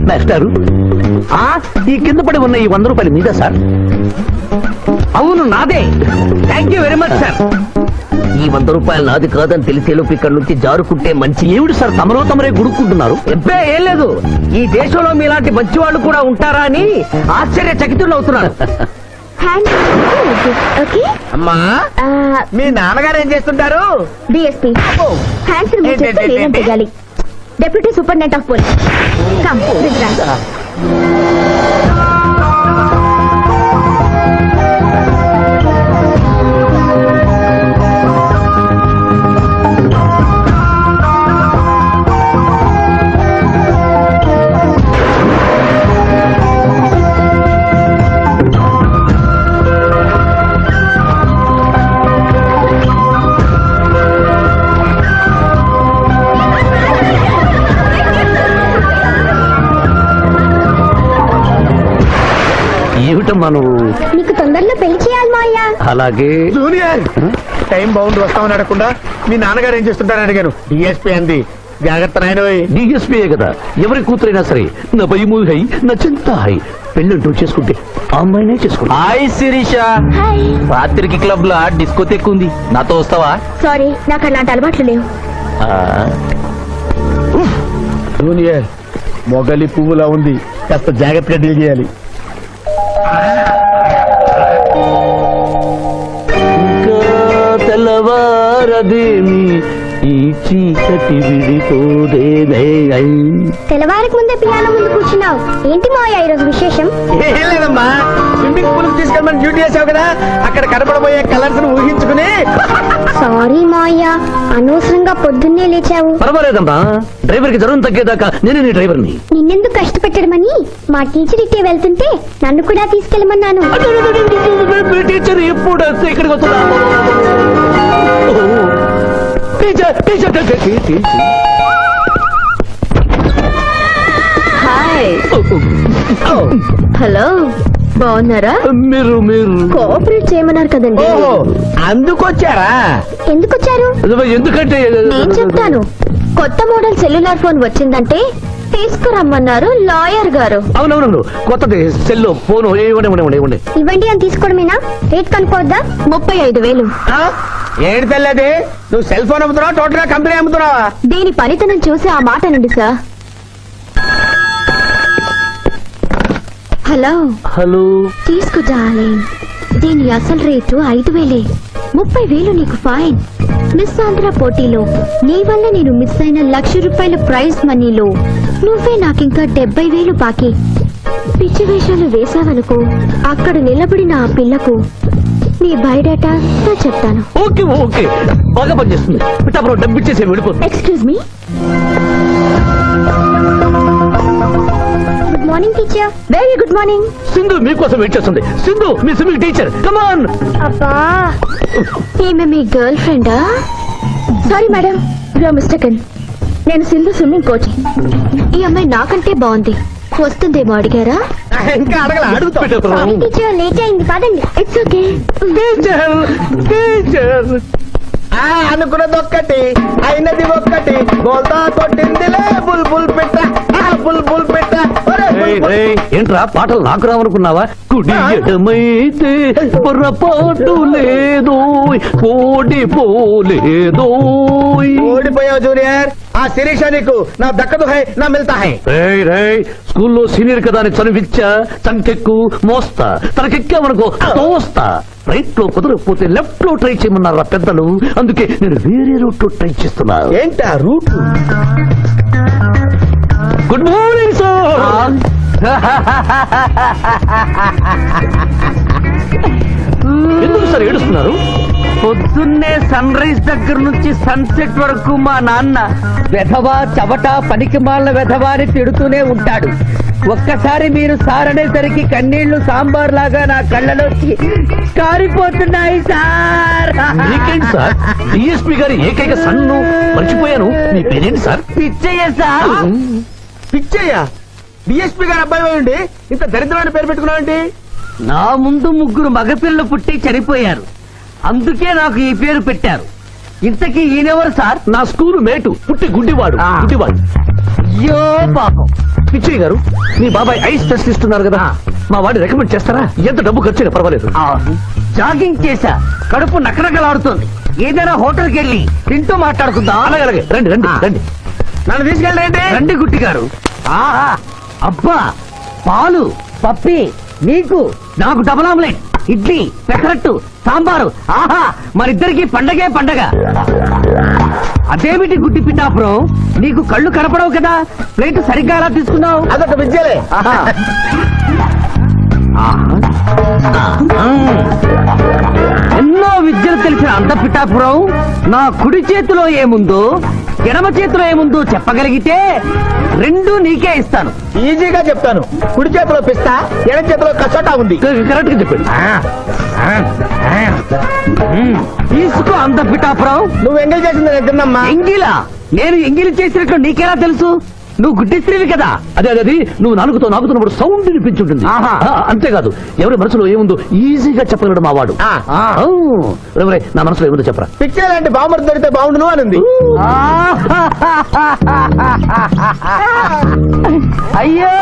మాస్టారు, ఈ కింద పడి ఉన్న ఈ 100 రూపాయలు మీద సార్? అవును, నాదే. Thank you very much sir. ఈ 100 రూపాయలు నాది కాదని తెలిసేలోపు ఇక్కడ నుంచి జారుకుంటే మంచి. ఏమిటి సార్ తమరో తమరే గుడుక్కుంటున్నారు? ఎబ్బే ఏం లేదు, ఈ దేశంలో మీలాంటి మంచి వాళ్ళు కూడా ఉంటారా అని ఆశ్చర్యచకితులు అవుతున్నారు. ఓకే, అమ్మా, మీ నాన్నగారు ఏం చేస్తుంటారు? డిఎస్పీ హ్యాండ్స్ రిమూవ్ చేస్తే లేదని తెలియాలి. Deputy superintendent of police. Come this రా. ఏమిటమ్మా నువ్వు? నీకు తొందరలో పెళ్లి చేయాలి మావయ్య. అలాగే. జూనియర్ టైం బాగుండి వస్తామని అడగకుండా మీ నాన్నగారు ఏం చేస్తుంటారని అడిగాను. డిఎస్పీ అంది. జాగ్రత్త నాయన. డిఎస్పీయే కదా, ఎవరి కూతురైనా సరే నా భయము హై, నా చింత హై. పెళ్ళంటూ చేసుకుంటే ఆ అమ్మాయినే చేసుకుంటా. Hi Sirisha, hi. రాత్రికి క్లబ్ లో డిస్కోతెక్ ఉంది, నాతో వస్తావా? సారీ, నాకు అలాంటి అలవాట్లు లేవు. జూనియర్ మొగలి పువ్వులా ఉంది, కాస్త జాగ్రత్తగా డీల్ చేయాలి. తెల్లవారదేమి ఈ చీకటి విడిపోదేనే. తెల్లవారికి ముందే పియానో ముందు కూర్చున్నావు. ఏంటి మావయ్య ఈరోజు విశేషం? ఏం లేదమ్మా, స్విమ్మింగ్ పూల్ తీసుకెళ్ళమని డ్యూటీ చేసావు కదా, అక్కడ కనపడబోయే కలర్స్ ఊహించుకుని. సారీ మావయ్య, అనవసరంగా పొద్దున్నే లేచావు. పర్వాలేదమ్మా, డ్రైవర్ కి జ్వరం తగ్గేదాకా నేనే నీ డ్రైవర్ని. నిన్నెందుకు కష్టపెట్టడమని మా టీచర్ ఇట్టే వెళ్తుంటే నన్ను కూడా తీసుకెళ్ళమన్నాను. టీచర్ ఎప్పుడు వస్తే ఇక్కడికి వస్తున్నా? హాయ్. హలో, బాగున్నారా? మీరు కోఆపరేట్ చేయమన్నారు కదండి. అందుకొచ్చారా? ఎందుకు వచ్చారు? ఎందుకంటే నేను చెప్తాను. కొత్త మోడల్ సెల్యులార్ ఫోన్ వచ్చిందంటే తీసుకురమ్మన్నారు లాయర్ గారు. అవునవును, కొత్తది సెల్లో ఫోన్ ఇవ్వండి. ఇవ్వండి అని తీసుకోవడమేనా? రేట్ కనుక్కోవద్దా? 35,000. ఏంటి తెల్లది, నువ్వు సెల్ ఫోన్ అమ్ముతున్నావా, టోటల్ గా కంపెనీ అమ్ముతున్నావా? దీని పనితనం చూసి ఆ మాట నుండి సార్. హలో, తీసుకో డార్లింగ్. దీని అసలు రేటు 5,000. 30,000 నీకు ఫైన్. మిస్ ఆంధ్ర పోటీలో నీ వల్ల నేను మిస్ అయిన ₹1,00,000 ప్రైజ్ మనీలో నువ్వే నాకింకా 70,000 బాకీ. పిచ్చి వేషాలు వేసావనుకో, అక్కడ నిలబడిన ఆ పిల్లకు నీ బయోడేటా నేను చెప్తాను. ఓకే, బాగా పనిచేస్తుంది. పిఠాపురం డబ్బిచ్చేసి వెళ్ళిపో. Excuse me. Good morning teacher. Very good morning. Sindhu మీకోసం వెయిట్ చేస్తుంది. సింధు మీ స్విమ్మింగ్ టీచర్, కమాన్. అబ్బా, ఈమె మీ గర్ల్ ఫ్రెండా? Sorry madam, mistaken. నేను సింధు స్విమ్మింగ్ కోచ్. ఈ అమ్మాయి నాకంటే బాగుంది, వస్తుందేమో అడిగారా? ఇంకా అడగల అడుగుతా సారీ టీచర్, లేట్ అయింది పదండి. It's okay. అనుకున్నది ఒక్కటి అయినది ఒక్కటి బోల్తా కొట్టిందిలే బుల్ పెట్ట బుల్ పెట్ట. ఏంట్రా పాటలు నాకు రావనుకున్నావా? కుడి ఎడమైతే పొరపాటు లేదో ఓడిపోలేదో. ఓడిపోయావు జూనియర్, ఆ శిరీష నీకు నా దక్కదు హై నా మిల్తా హై. స్కూల్లో సీనియర్ కదా అని చనివిచ్చా, చంకెక్కు మోస్తా, తనకెక్కామనుకో తోస్తా. రైట్ లో కుదరకపోతే లెఫ్ట్ లో ట్రై చేయమన్నారా పెద్దలు, అందుకే నేను వేరే రూట్ లో ట్రై చేస్తున్నా. ఏంటా రూట్? Good morning sir. ఎందుకు సార్ ఏడుస్తున్నారు? పొద్దున్నే సన్ రైజ్ దగ్గర నుంచి సన్సెట్ వరకు మా నాన్న వెధవా చవట పనికిమాల వెధవా అని తిడుతూనే ఉంటాడు. ఒక్కసారి మీరు సార్ అనేసరికి కన్నీళ్లు సాంబార్ లాగా నా కళ్ళలోకి కారిపోతున్నాయి సార్. మీకేంటి సార్, డిఎస్పీ గారి ఏకైక సన్ను మర్చిపోయాను. మీ పేరేంటి sir? Pichaiah sir. Pichaiah? DSP గారి అబ్బాయి ఉండి ఇంత దరిద్రమైన పేరు పెట్టుకున్నావంటి? నా ముందు 3 మగపిల్లలు పుట్టి చనిపోయారు, అందుకే నాకు ఈ పేరు పెట్టారు. ఇంతకీ ఈయనెవరు సార్? నా స్కూలు మేటు, పుట్టి గుడ్డివాడు. గుడ్డివాడు. అయ్యో పాపం. పిచ్చయ్య గారు, మీ బాబాయ్ ఐస్ టెస్ట్ ఇస్తున్నారు కదా, మా వాడిని రికమెండ్ చేస్తారా? ఎంత డబ్బు ఖర్చు అయినా పర్వాలేదు. జాగింగ్ చేశా, కడుపు నక్కనక్కలాడుతోంది. ఏదైనా హోటల్కి వెళ్ళి తింటూ మాట్లాడుకుందాం. అలాగే రండి రండి రండి. నన్ను తీసుకెళ్ళండి. రండి గుట్టి గారు. ఆహా, అబ్బా, పాలు పప్పి, నీకు నాకు డబుల్ ఆమ్లెట్, ఇడ్లీ పెసరట్టు సాంబారు. ఆహా, మరిద్దరికి పండగే పండగ. అదేమిటి గుడ్డి పిఠాపురం, నీకు కళ్ళు కనపడవు కదా, ప్లేట్ సరిగ్గా ఎలా తీసుకున్నావు? అదొక విద్యలే. ఎన్నో విద్యలు తెలిసిన అంత పిఠాపురం నా కుడి చేతిలో ఏముందో ఎడమ చేతిలో ఏముందో చెప్పగలిగితే 2 నీకే ఇస్తాను. ఈజీగా చెప్తాను. కుడి చేతిలో పిస్తా, ఎడం చేతిలో కసోటా ఉంది. కరెక్ట్ గా చెప్పండి. తీసుకో అంత పిఠాపురం. నువ్వు ఎంగిల్ చేసింది నేను తిన్నమ్మా. ఎంగిలా? నేను ఎంగిలి చేసినట్లు నీకెలా తెలుసు? నువ్వు గుడ్డిస్త్రీవి కదా. అదే నువ్వు నాలుగుతో నాకుతున్నప్పుడు సౌండ్ వినిపించుంటుంది. అంతేకాదు, ఎవరి మనసులో ఏముందో ఈజీగా చెప్పగలడు మా వాడు. నా మనసులో ఏముందో చెప్పరా? పిక్చర్ లాంటి బాంబర్ దొరికితే బాగుండును అని. అయ్యో,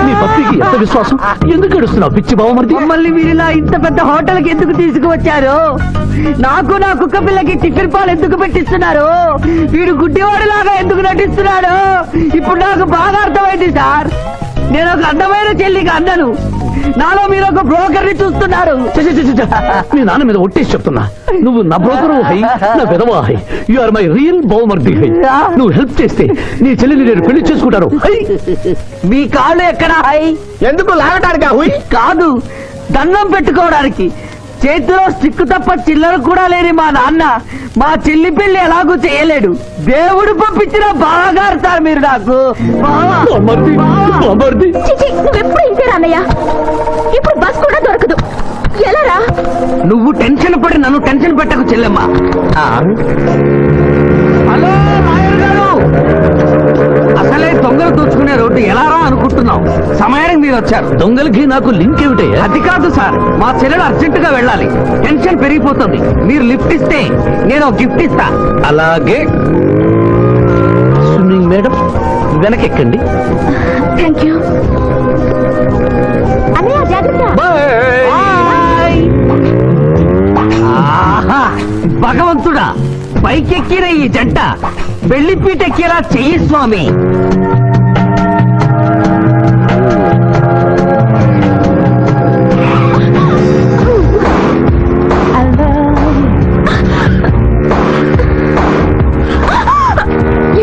నీ భక్తికి ఎంత విశ్వాసం, ఎందుకు ఏడుస్తున్నావు పిచ్చి బావమరిది? మమ్మల్ని వీరిలా ఇంత పెద్ద హోటల్కి ఎందుకు తీసుకువచ్చారు? నాకు నా కుక్క పిల్లకి టిఫిన్ పాలు ఎందుకు పెట్టిస్తున్నారు? వీడు గుడ్డివాడిలాగా ఎందుకు నటిస్తున్నాడు? ఇప్పుడు నాకు బాగా అర్థమైంది సార్. నేను ఒక అందమైన చెల్లికి అందను, నాలో మీరు ఒక బ్రోకర్ ని చూస్తున్నారు. మీ నాన్న మీద ఒట్టేసి చెప్తున్నా, నువ్వు నా బ్రోకరు హై, నా పెదవా హై. యు ఆర్ మై రియల్ బహుమర్ది హై. నువ్వు హెల్ప్ చేస్తే నీ చెల్లిని నేను పెళ్లి చేసుకుంటాను. మీ కాళ్ళు ఎక్కడ హై? ఎందుకు లాగటానికా? కాదు, దండం పెట్టుకోవడానికి. చేతిలో స్టిక్ తప్ప చిల్లర కూడా లేని మా నాన్న మా చెల్లి పెళ్లి ఎలాగూ చేయలేడు. దేవుడు పంపించిన బాగారు సార్ మీరు నాకు. నువ్వెప్పుడు ఇంతే అన్నయ్య, ఇప్పుడు బస్ కూడా దొరకదు. ఎలారా? నువ్వు టెన్షన్ పడి నన్ను టెన్షన్ పెట్టకు చెల్లెమ్మా. హలో మాయర్ గారు, అసలే దొంగలు దోచుకునే రోడ్డు ఎలారా అనుకుంటున్నావు? సమయానికి మీరు వచ్చారు. దొంగలకి నాకు లింక్ ఏమిటయ్యా? అది కాదు సార్, మా చెల్లెలు అర్జెంట్ గా వెళ్ళాలి, టెన్షన్ పెరిగిపోతుంది. మీరు లిఫ్ట్ ఇస్తే నేను గిఫ్ట్ ఇస్తా. అలాగే. స్విమ్మింగ్ మేడం, వెనకెక్కండి. థ్యాంక్ యూ అన్నయ్య, జాగ్రత్త. ఆహా, భగవంతుడా, పైకెక్కిన ఈ జంట బెల్లిపీటెక్కేలా చెయ్యి స్వామి.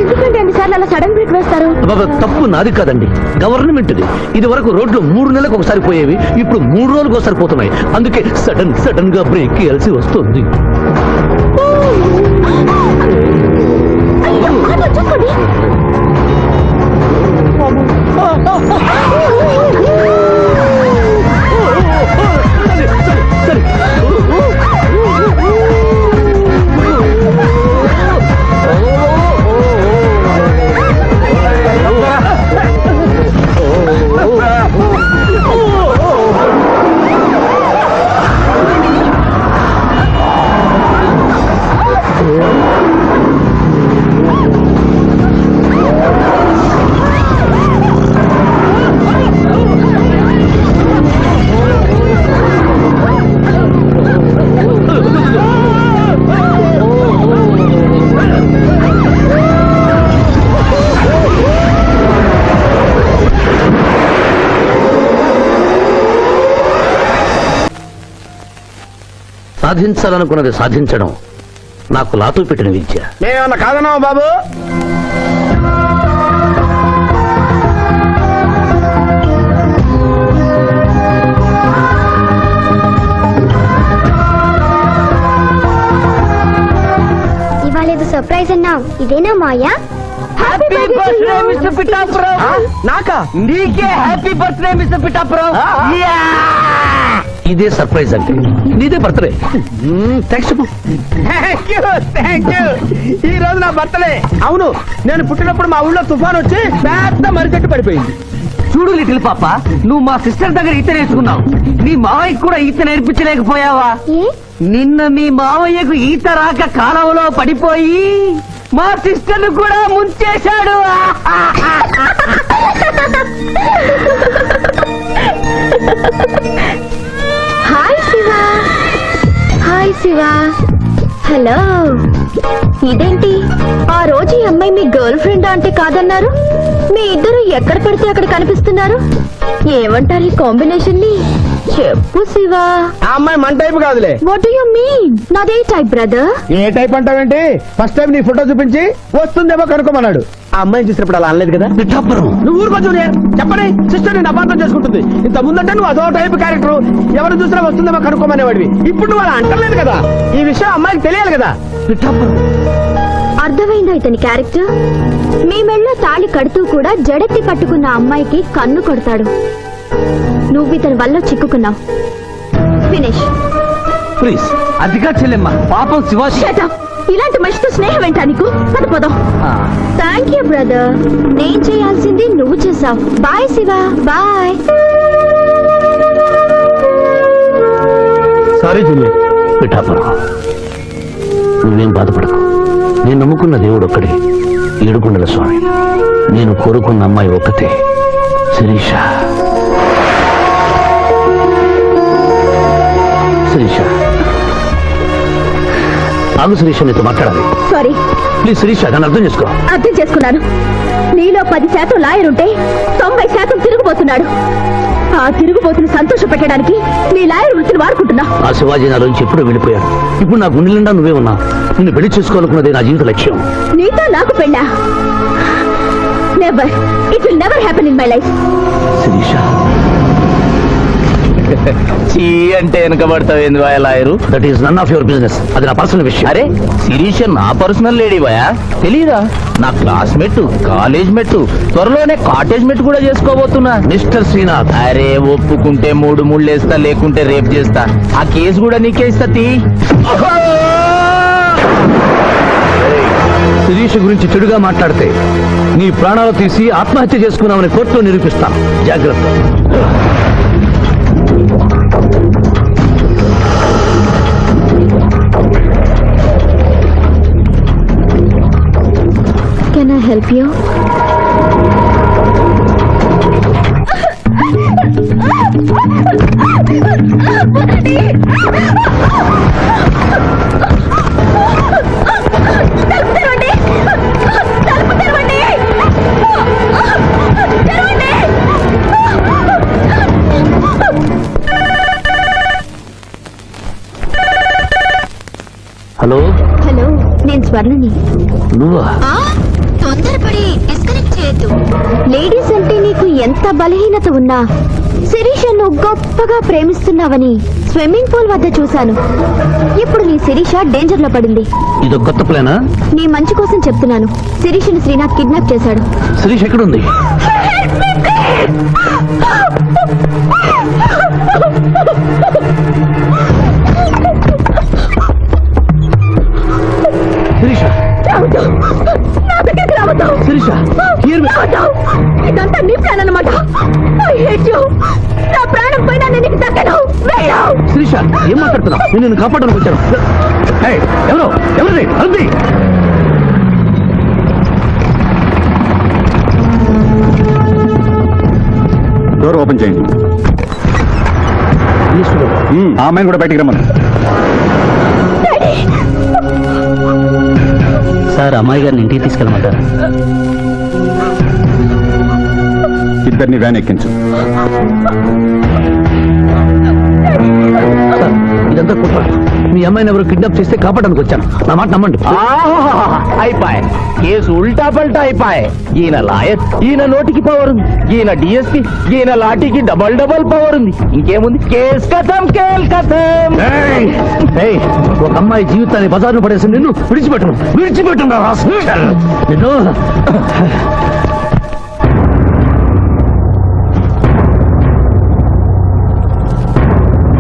ఎందుకంటే అన్నిసార్లు అలా సడన్ బ్రేక్ వేస్తారు? తప్పు నాది కాదండి, గవర్నమెంట్ది. ఇది వరకు రోడ్లు 3 నెలలకు ఒకసారి పోయేవి, ఇప్పుడు 3 రోజులకు ఒకసారి పోతున్నాయి. అందుకే సడన్ గా బ్రేక్ వేయాల్సి వస్తుంది. చూసుకోండి. సరే సాధించాలనుకున్నది సాధించడం నాకు లాతో పెట్టిన విద్య. మేమన్నా కాదన్నావా బాబు? ఇవాళ ఏదో సర్ప్రైజ్ అన్నావు, ఇదేనా Maya? Happy birthday mister Pithapuram. నాకా? నీకే హ్యాపీ బర్త్డే మిస్టర్ పిఠాపురం. ఇదే సర్ప్రైజ్ అంటే. నీదే బర్త్డే. థ్యాంక్స్ చెప్పు. Thank you. ఈ రోజు నా బర్త్డే. అవును, నేను పుట్టినప్పుడు మా ఊళ్ళో తుఫాన్ వచ్చి పెద్ద మరికట్టు పడిపోయింది. చూడు లిటిల్ పాప, నువ్వు మా సిస్టర్ దగ్గర ఈత నేర్చుకున్నావు. నీ మావయ్యకు కూడా ఈత నేర్పించలేకపోయావా? ఏ? నిన్న మీ మావయ్యకు ఈత రాక కాలంలో పడిపోయి మా సిస్టర్ కూడా ముంచేశాడు. Hi Shiva. Hi Shiva. Hello. ఇదేంటి ఆ రోజు ఈ అమ్మాయి మీ గర్ల్ ఫ్రెండ్ అంటే కాదన్నారు? మీ ఇద్దరు ఎక్కడ పడితే అక్కడ కనిపిస్తున్నారు. ఏమంటారు ఈ కాంబినేషన్ ని? చెప్పు శివ. ఆ అమ్మాయి మన టైప్ కాదులే. What do you mean? నాదే టైప్ బ్రదర్. ఏ టైప్ అంటావేంటి? ఫస్ట్ టైం నీ ఫోటో చూపించి వస్తుందేమో కనుక్కోమన్నాడు. ఆ అమ్మాయిని చూసినప్పుడు అలా అనలేదు కదా. పిఠాపురం, నువ్వు ఊరుకో జూనియర్. చెప్పని సిస్టర్ నేను అపార్థం చేసుకుంటుంది. ఇంత ముందంటే నువ్వు అదో టైప్ క్యారెక్టర్, ఎవరు చూసినా వస్తుందేమో కనుక్కోమనేవాడివి. ఇప్పుడు నువ్వు అలా అంటలేదు కదా. ఈ విషయం అమ్మాయికి తెలియాలి కదా. పిఠాపురం. అర్థమైందా ఇతని క్యారెక్టర్? మీ మెళ్ళ తాళి కడుతూ కూడా జడెత్తి పట్టుకున్న అమ్మాయికి కన్ను కొడతాడు. నువ్వు ఇతని వల్ల చిక్కుకున్నావు. ఫినిష్. ప్లీజ్. అదిగా చెల్లెమ్మ, పాపం శివ. Shut up. ఇలాంటి మనిషితో స్నేహం ఏంటా నీకు? పదపోదాం. Thank you brother. నేను చేయాల్సింది నువ్వు చేసావు. Bye Shiva. Bye. Sorry junior. Pithapuram, నువ్వేం బాధపడకు. నేను నమ్ముకున్న దేవుడు ఒక్కడే, ఏడుకొండల స్వామి. నేను కోరుకున్న అమ్మాయి ఒక్కతే, శిరీష. శిరీష, ఆగు శిరీష, నీతో మాట్లాడాలి. సారీ. ప్లీజ్ శిరీష, నన్ను అర్థం చేసుకో. అర్థం చేసుకున్నాను. నీలో 10% లాయర్ ఉంటే 90% తిరుగుబోతున్నాడు. ఆ తిరుగుబోతుని సంతోష పెట్టడానికి నీ లాయర్ వృత్తిని వాడుకుంటున్నా. ఆ శివాజీ నాలోంచి ఎప్పుడూ వెళ్ళిపోయాడు. ఇప్పుడు నా గుండె నిండా నువ్వే ఉన్నా. నిన్ను పెళ్లి చేసుకోవాలనుకున్నదే నా జీవిత లక్ష్యం. నీతో నాకు పెళ్ళా? Never. It will never happen in my life. Sirisha, చీ అంటే వెనకబడతావు lawyer. That is none of your business. అది నా పర్సనల్ విషయం. అరే శిరీష నా పర్సనల్ లేడీ బాయా, తెలీదా? నా క్లాస్మేట్, కాలేజ్ మెట్, త్వరలోనే కాటేజ్ మెట్ కూడా చేసుకోబోతున్నా. మిస్టర్ శ్రీనాథ్. అరే ఒప్పుకుంటే 3 ముళ్ళేస్తా, లేకుంటే రేప్ చేస్తా. ఆ కేసు కూడా నీకే ఇస్తా. శిరీష గురించి చెడుగా మాట్లాడితే నీ ప్రాణాలు తీసి ఆత్మహత్య చేసుకున్నామని కోర్టులో నిరూపిస్తాను. జాగ్రత్త. Can I help you? Hello. Hello, నేను స్వర్ణని. నువ్వా? తొందరపడి డిస్కనెక్ట్ చేయొద్దు. లేడీస్ అంటే నీకు ఎంత బలహీనత ఉన్నా శిరీషను గొప్పగా ప్రేమిస్తున్నావని స్విమ్మింగ్ పూల్ వద్ద చూశాను. ఇప్పుడు నీ శిరీష డేంజర్ లో పడింది. ఇదో కొత్త ప్లానా? నీ మంచి కోసం చెప్తున్నాను. శిరీషను శ్రీనాథ్ కిడ్నాప్ చేశాడు. శిరీష ఎక్కడుంది? శిరీష, నా దగ్గరికి రావద్దు. శిరీష, ఇదంతా నీ ప్లాన్ అన్నమాట. I hate you. నా ప్రాణం పోయినా నేను నీకు దక్కను. వెళ్ళు. శిరీష, ఏం మాట్లాడుతున్నావు? నేను నిన్ను కాపాడడానికి వచ్చాను. ఏయ్, ఎవరు? ఎవరిది? అరుంది. డోర్ ఓపెన్ చేయండి. ఆ అమ్మాయిని కూడా బయటికి రమ్మను. సార్, అమ్మాయి గారిని ఇంటికి తీసుకెళ్ళమంటారు. ఇద్దరిని వ్యాన్ ఎక్కించు. సార్, ఇదంతా కుట్ర. మీ అమ్మాయిని ఎవరు కిడ్నాప్ చేస్తే కాపాడడానికి వచ్చాను. నా మాట నమ్మండి. అయిపోయి కేసు ఉల్టా పల్టా అయిపోయి. ఈయన లాయర్, ఈయన నోటికి పవర్ ఉంది, ఈయన డిఎస్పీ, ఈయన లాఠీకి డబల్ పవర్ ఉంది. ఇంకేముంది? కేస్ కథం, కేల్ కథం. ఏయ్! ఏయ్! ఒక అమ్మాయి జీవితాన్ని బజార్ను పడేసి నిన్ను విడిచిపెట్టున్నా నిన్ను.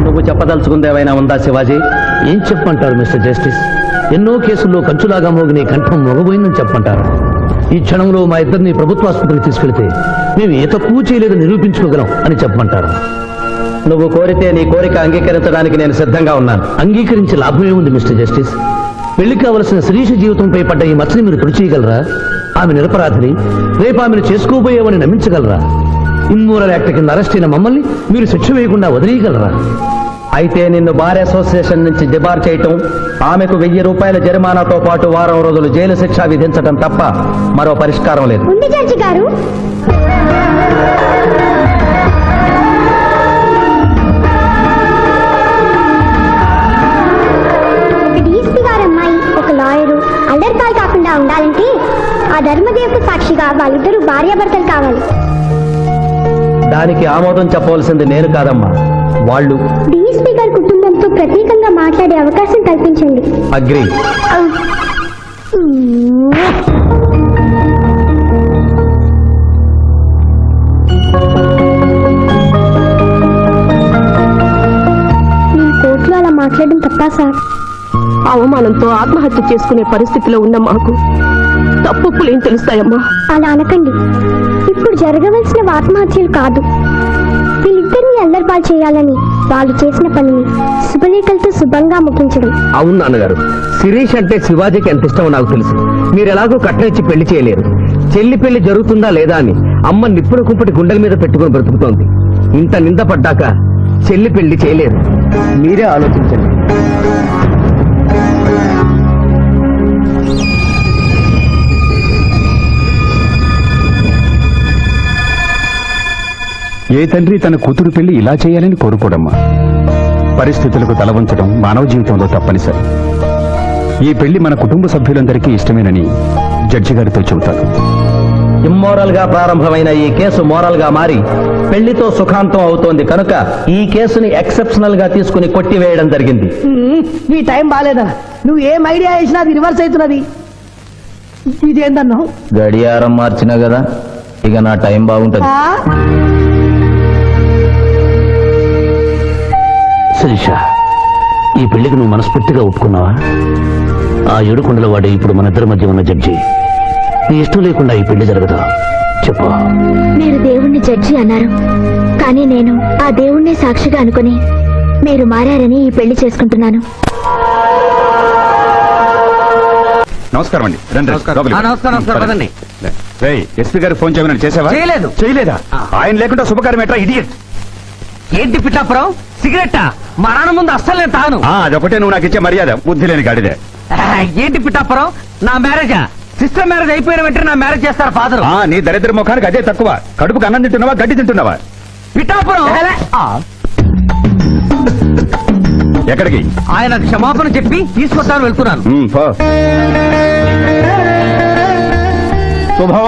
నువ్వు చెప్పదలుచుకుంది ఏమైనా ఉందా శివాజీ? ఏం చెప్పంటారు మిస్టర్ జస్టిస్? ఎన్నో కేసుల్లో కంచులాగా మోగిన ఈ కంఠం మొగబోయిందని చెప్పంటారు. ఈ క్షణంలో మా ఇద్దరిని ప్రభుత్వాసుపత్రికి తీసుకెళ్తే మేము ఏ తక్కువ చేయలేదని నిరూపించుకోగలం అని చెప్పమంటారు. నువ్వు కోరితే నీ కోరిక అంగీకరించడానికి నేను సిద్ధంగా ఉన్నాను. అంగీకరించే లాభం ఏముంది మిస్టర్ జస్టిస్? పెళ్లి కావలసిన శిరీష జీవితంపై పడ్డ ఈ మచ్చని మీరు తుడిచేయగలరా? ఆమె నిరపరాధిని, రేపు ఆమెను చేసుకోబోయేవని నమ్మించగలరా? ఇమ్మోరల్ యాక్ట్ కింద అరెస్ట్ అయిన మమ్మల్ని మీరు శిక్ష వేయకుండా వదిలేయగలరా? అయితే నిన్ను బార్ అసోసియేషన్ నుంచి డిబార్ చేయటం, ఆమెకు 1000 రూపాయల జరిమానాతో పాటు వారం రోజులు జైలు శిక్ష విధించడం తప్ప మరో పరిష్కారం లేదు. ఉంది జడ్జి గారు. డీఎస్పీ గారు అమ్మాయి ఒక లాయరు అల్లరిపాలు కాకుండా ఉండాలంటే ఆ ధర్మదేవకు సాక్షిగా వాళ్ళిద్దరూ భార్యాభర్తలు కావాలి. దానికి ఆమోదం చెప్పవలసింది నేను కాదమ్మా, వాళ్ళు. డీఎస్పీ గారి కుటుంబంతో ప్రత్యేకంగా మాట్లాడే అవకాశం కల్పించండి. అగ్రి. నేను కోర్టులో అలా మాట్లాడడం తప్పా సార్? అవమానంతో ఆత్మహత్య చేసుకునే పరిస్థితిలో ఉన్న మాకు తప్పులేం తెలుస్తాయమ్మా? అలా అనకండి. ఇప్పుడు జరగవలసిన ఆత్మహత్యలు కాదు, వీళ్ళిద్దరిని అల్లరిపాలు చేయాలని వాళ్ళు చేసిన పనిని శుభలేఖలతో శుభంగా ముగించడం. అవును నాన్నగారు, శిరీష్ అంటే శివాజీకి ఎంత ఇష్టమో నాకు తెలుసు. మీరు ఎలాగో కట్టించి పెళ్లి చేయలేరు. చెల్లి పెళ్లి జరుగుతుందా లేదా అని అమ్మ నిప్పుల కుంపటి గుండెల మీద పెట్టుకుని బ్రతుకుతోంది. ఇంత నింద పడ్డాక చెల్లి పెళ్లి చేయలేరు. మీరే ఆలోచించండి. ఏ తండ్రి తన కూతురు పెళ్లి ఇలా చేయాలని కోరుకోడమ్మా. పరిస్థితులకు తల వంచడం మానవ జీవితంలో తప్పనిసరి. ఈ పెళ్లి మన కుటుంబ సభ్యులందరికీ ఇష్టమేనని జడ్జి గారితో చెబుతాను. ఇమ్మోరల్ గా ప్రారంభమైన ఈ కేసు మోరల్ గా మారి పెళ్లితో సుఖాంతం అవుతోంది కనుక ఈ కేసుని ఎక్సెప్షనల్ గా తీసుకుని కొట్టివేయడం జరిగింది. నీ టైం బాలేదా? నువ్వు ఏం ఐడియా వేసినా అది రివర్స్ అవుతున్నది. ఇదేందన్నావు? గడియారం మార్చినా కదా, ఇక నా టైం బాగుంటది. శిరీష, ఈ పెళ్లికి నువ్వు మనస్ఫూర్తిగా ఒప్పుకున్నావా? ఆ ఏడుకొండల వాడే ఇప్పుడు మన ఇద్దరి మధ్య ఉన్న జడ్జి. నీ ఇష్టం లేకుండా ఈ పెళ్లి జరగదా? చెప్పు. మీరు దేవుణ్ణి జడ్జి అన్నారు, కానీ నేను ఆ దేవుణ్ణి సాక్షిగా అనుకుని మీరు మారారని ఈ పెళ్లి చేసుకుంటున్నాను. నమస్కారం అండి. రండి, లోపలికి. నమస్కారం పదండి. రేయ్, ఎస్పీ గారికి ఫోన్ చేయమని చేసావా? చేయలేదు. చేయలేదా? ఆయన లేకుండా శుభకార్యం ఎట్లా? ఇడియట్. ఏంటి పిఠాపురం? సిగరెట్టా? మా నాన్న ముందు అస్సలు నేను తాను. అదొకటే నువ్వు నాకు ఇచ్చే మర్యాద. బుద్ధి లేని గాడిదే. ఏంటి పిఠాపురం? నా మ్యారేజా? సిస్టర్ మ్యారేజ్ అయిపోయిన వెంటనే నా మ్యారేజ్ చేస్తారు ఫాదర్. నీ దరిద్ర ముఖానికి అదే తక్కువ. కడుపుకు అన్నం తింటున్నావా, గడ్డి తింటున్నావా? పిఠాపురం ఎక్కడికి? ఆయన క్షమాపణ చెప్పి తీసుకొస్తాను, వెళ్తున్నాను. పో. శుభం.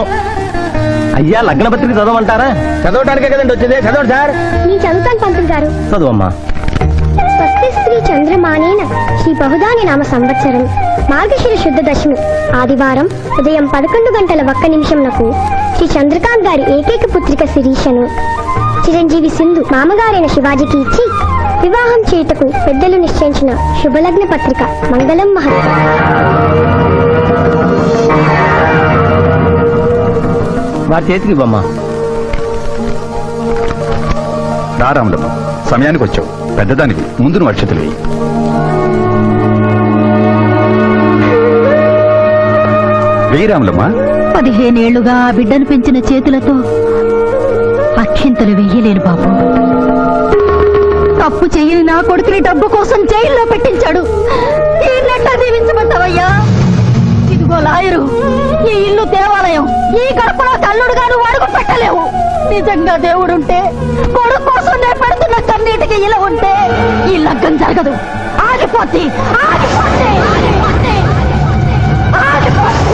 అయ్యా, లగ్న పత్రిక చదవమంటారా? చదవటానికే కదండి వచ్చింది. చదవండి సార్. నేను చదువుతాను పంతులు గారు. చదువమ్మా. స్వస్తి శ్రీ చంద్రమానేన శ్రీ బహుదాని నామ సంవత్సరం మార్గశిర శుద్ధ దశమి ఆదివారం ఉదయం 11:01 శ్రీ చంద్రకాంత్ గారి ఏకైక పుత్రిక శిరీషను చిరంజీవి సింధు మామగారైన శివాజీకి ఇచ్చి వివాహం చేయుటకు పెద్దలు నిశ్చయించిన శుభలగ్న పత్రిక. మంగళం మహత్వం. వారి చేతికి ఇవ్వమ్మా. రారాములమ్మ, సమయానికి వచ్చావు. పెద్దదానికి ముందు నువ్వు అక్షతలు వేయి. వేయి రాములమ్మ. 15 ఏళ్లుగా ఆ బిడ్డను పెంచిన చేతులతో అక్షింతలు వెయ్యలేను బాబు. తప్పు చెయ్యని నా కొడుకుని డబ్బు కోసం జైల్లో పెట్టించాడు. ఎట్లా దీవించమంటావయ్యా? ఇదిగో లాయరు, ఈ ఇల్లు దేవాలయం, ఈ గడపలో తల్లుడుగా నువ్వు అడుగు పెట్టలేవు. నిజంగా దేవుడుంటే కొడుకు కోసం నేను పెడుతున్న కన్నీటికి ఇలా ఉంటే ఈ లగ్గం జరగదు. ఆ ఆగిపోతే ఆగిపోతే ఆగిపోతే ఆగిపోతే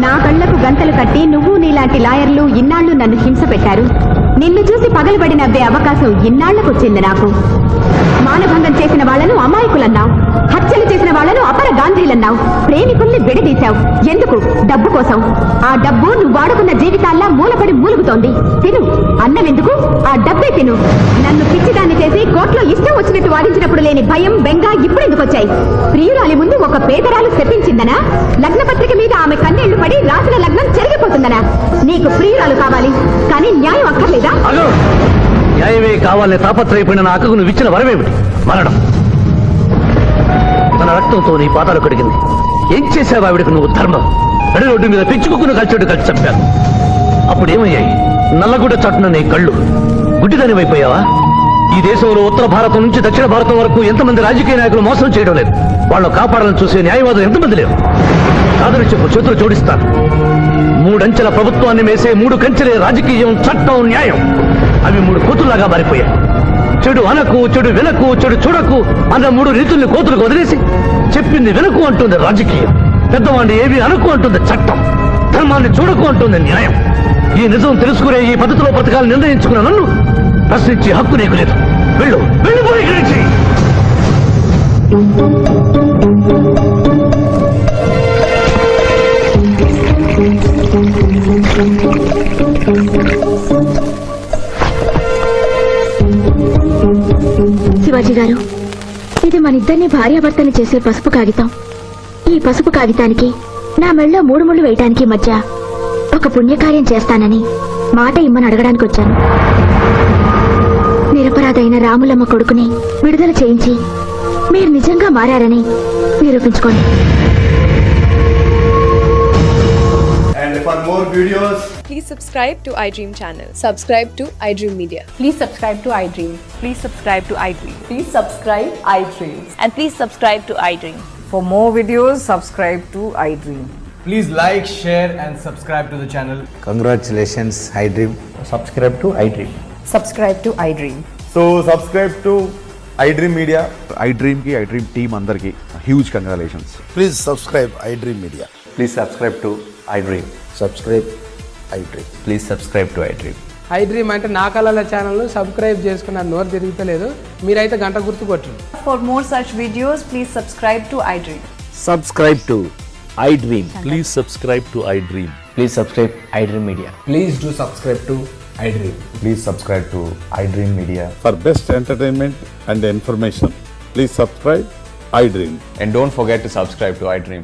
నా కళ్లకు గంతలు కట్టి నువ్వు నీలాంటి లాయర్లు ఇన్నాళ్లు నన్ను హింస పెట్టారు. నిన్ను చూసి పగలబడి నవ్వే అవకాశం ఇన్నాళ్లకొచ్చింది నాకు. మానభంగం చేసిన వాళ్లను అమాయకులన్నావు, హత్యలు చేసిన వాళ్లను అపర గాంధీలన్నావు, ప్రేమికుల్ని విడదీశావు. ఎందుకు? డబ్బు కోసం. ఆ డబ్బు నువ్వు వాడుకున్న జీవితాల్లా మూలపడి మూలుగుతోంది. తిను. అన్నం ఎందుకు? ఆ డబ్బే తిను. నన్ను పిచ్చిదాన్ని చేసి కోర్టులో ఇష్టం వచ్చినట్టు వాదించినప్పుడు లేని భయం, బెంగ ఇప్పుడెందుకు వచ్చాయి? ప్రియురాలి ముందు ఒక పేదరాలు శపించిందనా? లగ్నపత్రిక మీద ఆమె కన్నీళ్లు పడి రాసిన లగ్నం చెరిగిపోతుందనా? నీకు ప్రియురాలు కావాలి, కానీ న్యాయం అక్కర్లేదా? న్యాయమే కావాలని తాపత్రయపడిన నా అక్కకు నువ్వు ఇచ్చిన వరమేమిటి? మరణం. తన రక్తంతో నీ పాదాలు కడిగింది. ఏం చేసావు ఆవిడకు నువ్వు? ధర్మం. నడి రోడ్డు మీద పెంచుకుని కలిసేట్టు కలిసి చంపాను. అప్పుడు ఏమయ్యాయి? నల్లగుడ్డ చాటున నీ కళ్ళు. గుడ్డిదాని అయిపోయావా? ఈ దేశంలో ఉత్తర భారతం నుంచి దక్షిణ భారతం వరకు ఎంతమంది రాజకీయ నాయకులు మోసం చేయడం లేదు? వాళ్ళు కాపాడాలని చూసే న్యాయవాదులు ఎంతమంది లేరు? కాదని చెప్పు, చేతులు జోడిస్తాను. 3 అంచెల ప్రభుత్వాన్ని వేసే 3 కంచెలే రాజకీయం, చట్టం, న్యాయం. అవి 3 కోతుల్లాగా మారిపోయాయి. చెడు అనకు, చెడు వినకు, చెడు చూడకు అన్న 3 రీతుల్ని కోతులకు వదిలేసి చెప్పింది వినకు అంటుంది రాజకీయం. పెద్దవాడిని ఏవి అనకు అంటుంది చట్టం. ధర్మాన్ని చూడకు అంటుంది న్యాయం. ఈ నిజం తెలుసుకునే ఈ పద్ధతిలో పథకాలు నిర్ణయించుకున్న నన్ను ప్రశ్నించే హక్కు నీకు లేదు. వెళ్ళు, వెళ్ళిపోయి ఇక్కడి నుంచి. శివాజీ గారు, ఇది మన ఇద్దరిని భార్యాభర్తని చేసే పసుపు కాగితం. ఈ పసుపు కాగితానికి నా మెళ్ళో 3 ముళ్ళు వేయటానికి మధ్య ఒక పుణ్యకార్యం చేస్తానని మాట ఇమ్మని అడగడానికి వచ్చాను. నిరపరాధైన రాములమ్మ కొడుకుని విడుదల చేయించి మీరు నిజంగా మారారని నిరూపించుకోండి. And for more videos, please subscribe to iDream channel. Subscribe to iDream Media. Please subscribe to iDream. Please subscribe to iDream. Please subscribe iDream. And please subscribe to iDream. For more videos, subscribe to iDream. please like, share and subscribe to the channel. Congratulations, iDream. Subscribe to iDream. Subscribe to iDream. So subscribe to iDream Media. iDream కి iDream టీమ్ అందరికి huge congratulations. Please subscribe iDream Media. Please subscribe to iDream. Subscribe iDream. Please subscribe to iDream. iDream అంటే నా కళల ఛానల్ సబ్స్క్రైబ్ చేసుకున్న నోరు తిరుగుతలేదు. మీరైతే గంట గుర్తు కొట్టండి. For more such videos, please subscribe to iDream. Subscribe to iDream. Please subscribe to iDream. Please subscribe iDream Media. Please do subscribe to iDream. Please subscribe to iDream Media. For best entertainment and information please subscribe iDream. And don't forget to subscribe to iDream.